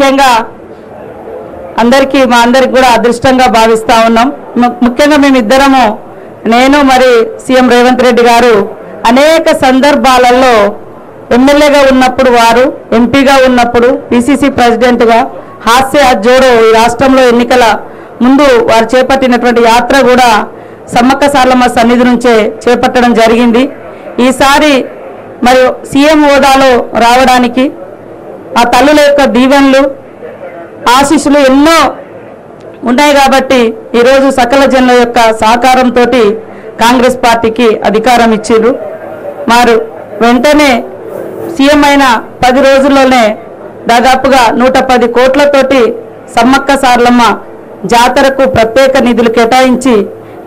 ముఖ్యంగా మా అందరికి కూడా అదృష్టంగా భావిస్తా ఉన్నాం. ముఖ్యంగా మేమిద్దరము, నేను మరి సీఎం రేవంత్ రెడ్డి గారు అనేక సందర్భాలలో ఎమ్మెల్యేగా ఉన్నప్పుడు, వారు ఎంపీగా ఉన్నప్పుడు, పిసిసి ప్రెసిడెంట్గా హాస్య జోడో ఈ రాష్ట్రంలో ఎన్నికల ముందు వారు చేపట్టినటువంటి యాత్ర కూడా సమ్మక్క సారలమ్మ సన్నిధి నుంచే చేపట్టడం జరిగింది. ఈసారి మరి సీఎం హోదాలో రావడానికి ఆ తల్లుల యొక్క దీవెనలు, ఆశీస్సులు ఎన్నో ఉన్నాయి కాబట్టి ఈరోజు సకల జనుల యొక్క సహకారంతో కాంగ్రెస్ పార్టీకి అధికారం ఇచ్చారు. మరి వెంటనే సీఎం అయిన 10 రోజుల్లోనే దాదాపుగా 110 కోట్లతోటి సమ్మక్క సారలమ్మ జాతరకు ప్రత్యేక నిధులు కేటాయించి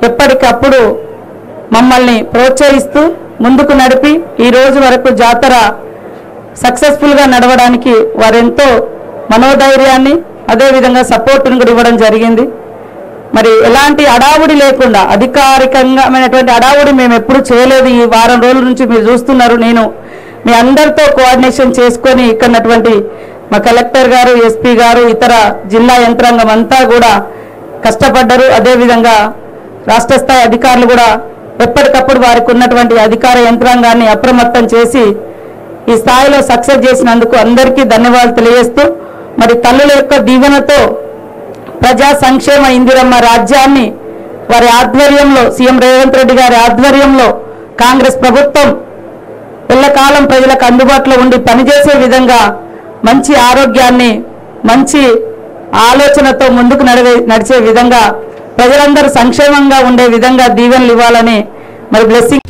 ఎప్పటికప్పుడు మమ్మల్ని ప్రోత్సహిస్తూ ముందుకు నడిపి ఈ రోజు వరకు జాతర సక్సెస్ఫుల్గా నడవడానికి వారెంతో మనోధైర్యాన్ని అదేవిధంగా సపోర్టును కూడా ఇవ్వడం జరిగింది. మరి ఎలాంటి అడావుడి లేకుండా, అధికారికంగామైనటువంటి అడావుడి మేము ఎప్పుడు చేయలేదు. ఈ వారం రోజుల నుంచి మీరు చూస్తున్నారు. నేను మీ అందరితో కోఆర్డినేషన్ చేసుకొని ఇక్కడటువంటి మా కలెక్టర్ గారు, ఎస్పీ గారు, ఇతర జిల్లా యంత్రాంగం అంతా కూడా కష్టపడ్డారు. అదేవిధంగా రాష్ట్ర స్థాయి అధికారులు కూడా ఎప్పటికప్పుడు వారికి ఉన్నటువంటి అధికార యంత్రాంగాన్ని అప్రమత్తం చేసి ఈ స్థాయిలో సక్సెస్ చేసినందుకు అందరికీ ధన్యవాదాలు తెలియజేస్తూ, మరి తల్లుల యొక్క దీవెనతో ప్రజా సంక్షేమ ఇందిరమ్మ రాజ్యాన్ని వారి ఆధ్వర్యంలో, సీఎం రేవంత్ రెడ్డి గారి ఆధ్వర్యంలో కాంగ్రెస్ ప్రభుత్వం ఎల్లకాలం ప్రజలకు అందుబాటులో ఉండి పనిచేసే విధంగా మంచి ఆరోగ్యాన్ని, మంచి ఆలోచనతో ముందుకు నడిచే విధంగా, ప్రజలందరూ సంక్షేమంగా ఉండే విధంగా దీవెనలు ఇవ్వాలని మరి బ్లెస్సింగ్